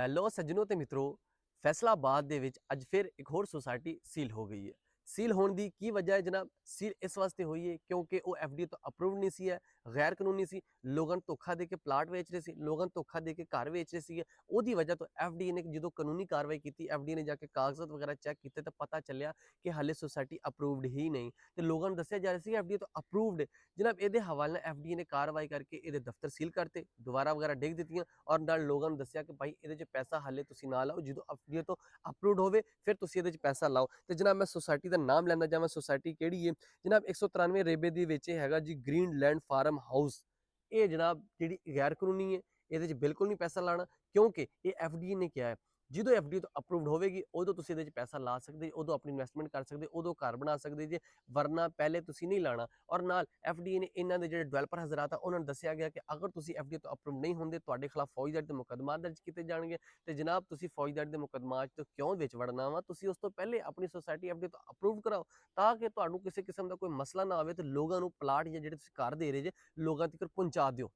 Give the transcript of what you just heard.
Hello ਸੱਜਣੋ ਤੇ ਮਿੱਤਰੋ, ਫੈਸਲਾਬਾਦ ਦੇ ਵਿੱਚ ਅੱਜ ਫਿਰ ਇੱਕ ਹੋਰ ਸੁਸਾਇਟੀ ਸੀਲ ਹੋ ਗਈ ਹੈ। ਸੀਲ ਹੋਣ ਦੀ ਕੀ ਵਜ੍ਹਾ ਹੈ ਜਨਾਬ? ਸੀਲ ਇਸ ਵਾਸਤੇ ਹੋਈ ਹੈ ਕਿਉਂਕਿ ਉਹ ਐਫਡੀ ਤੋਂ ਅਪਰੂਵਡ ਨਹੀਂ ਸੀ, ਹੈ ਗੈਰ ਕਾਨੂੰਨੀ ਸੀ। ਲੋਕਾਂ ਨੂੰ ਧੋਖਾ ਦੇ ਕੇ ਪਲਾਟ ਵੇਚ ਰਹੇ ਸੀ, ਲੋਕਾਂ ਨੂੰ ਧੋਖਾ ਦੇ ਕੇ ਘਰ ਵੇਚ ਰਹੇ ਸੀਗੇ। ਉਹਦੀ ਵਜ੍ਹਾ ਤੋਂ ਐਫਡੀ ਨੇ ਜਦੋਂ ਕਾਨੂੰਨੀ ਕਾਰਵਾਈ ਕੀਤੀ, ਐਫਡੀ ਨੇ ਜਾ ਕੇ ਕਾਗਜ਼ਾਤ ਵਗੈਰਾ ਚੈੱਕ ਕੀਤੇ ਤਾਂ ਪਤਾ ਚੱਲਿਆ ਕਿ ਹਾਲੇ ਸੁਸਾਇਟੀ ਅਪਰੂਵਡ ਹੀ ਨਹੀਂ। ਤੇ ਲੋਕਾਂ ਨੂੰ ਦੱਸਿਆ ਜਾ ਰਿਹਾ ਸੀ ਐਫਡੀ ਤੋਂ ਅਪਰੂਵਡ। ਜਨਾਬ ਇਹਦੇ ਹਵਾਲੇ ਨਾਲ ਐਫਡੀ ਨੇ ਕਾਰਵਾਈ ਕਰਕੇ ਇਹਦੇ ਦਫ਼ਤਰ ਸੀਲ ਕਰਤੇ, ਦੁਬਾਰਾ ਵਗੈਰਾ ਡਿੱਗ ਦਿੱਤੀਆਂ ਔਰ ਨਾਲ ਲੋਕਾਂ ਨੂੰ ਦੱਸਿਆ ਕਿ ਭਾਈ ਇਹਦੇ 'ਚ ਪੈਸਾ ਹਾਲੇ ਤੁਸੀਂ ਨਾ ਲਾਓ, ਜਦੋਂ ਐਫਡੀ ਤੋਂ ਅਪਰੂਵਡ ਹੋਵੇ ਫਿਰ ਤੁਸੀਂ ਇਹਦੇ 'ਚ ਪੈਸਾ ਲਾਓ। ਤੇ ਜਨਾਬ ਮੈਂ ਸੁਸਾਇਟੀ ਦਾ ਨਾਮ ਲੈਂਦਾ ਜਾਵਾਂ, ਸੁਸਾਇਟੀ ਕਿਹੜੀ ਹੈ ਜਨਾਬ? 193 ਰੇਬੇ ਦੇ ਵਿੱਚ ਹੈਗਾ ਜੀ ਗ੍ਰੀਨਲੈਂਡ ਫਾਰਮ ਹਾਊਸ। ਇਹ ਜਨਾਬ ਜਿਹੜੀ ਗੈਰ ਕਾਨੂੰਨੀ ਹੈ, ਇਹਦੇ 'ਚ ਬਿਲਕੁਲ ਨਹੀਂ ਪੈਸਾ ਲਾਣਾ ਕਿਉਂਕਿ ਇਹ ਐਫਡੀ ਨੇ ਕਿਹਾ ਹੈ ਜਦੋਂ ਐਫਡੀ ਤੋਂ ਅਪਰੂਵਡ ਹੋਵੇਗੀ ਉਦੋਂ ਤੁਸੀਂ ਇਹਦੇ 'ਚ ਪੈਸਾ ਲਾ ਸਕਦੇ, ਉਦੋਂ ਆਪਣੀ ਇਨਵੈਸਟਮੈਂਟ ਕਰ ਸਕਦੇ, ਉਦੋਂ ਘਰ ਬਣਾ ਸਕਦੇ ਜੇ, ਵਰਨਾ ਪਹਿਲੇ ਤੁਸੀਂ ਨਹੀਂ ਲਾਣਾ। ਔਰ ਨਾਲ ਐਫਡੀ ਨੇ ਇਹਨਾਂ ਦੇ ਜਿਹੜੇ ਡਿਵੈਲਪਰ ਹਜ਼ਰਾਤ ਆ ਉਹਨਾਂ ਨੂੰ ਦੱਸਿਆ ਗਿਆ ਕਿ ਅਗਰ ਤੁਸੀਂ ਐਫਡੀ ਤੋਂ ਅਪਰੂਵਡ ਨਹੀਂ ਹੁੰਦੇ ਤੁਹਾਡੇ ਖਿਲਾਫ ਫੌਜਦਾਰੀ ਦੇ ਮੁਕੱਦਮਾ ਦਰਜ ਕੀਤੇ ਜਾਣਗੇ। ਤੇ ਜਨਾਬ ਤੁਸੀਂ ਫੌਜਦਾਰੀ ਦੇ ਮੁਕੱਦਮਾ 'ਚ ਕਿਉਂ ਵਿੱਚ ਵੜਨਾ ਵਾ? ਤੁਸੀਂ ਉਸ ਤੋਂ ਪਹਿਲੇ ਆਪਣੀ ਸੁਸਾਇਟੀ ਐਫਡੀ ਤੋਂ ਅਪਰੂਵ ਕਰਾਓ ਤਾਂ ਕਿ ਤੁਹਾਨੂੰ ਕਿਸੇ ਕਿਸਮ ਦਾ ਕੋਈ ਮਸਲਾ ਨਾ ਆਵੇ ਤੇ ਲੋਕਾਂ ਨੂੰ ਪਲਾਟ ਜਾਂ ਜਿਹੜੇ ਤੁਸੀਂ ਘਰ ਦੇ ਰਹੇ ਜੇ ਲੋਕਾਂ ਤੱਕ ਪਹੁੰਚਾ ਦਿਓ।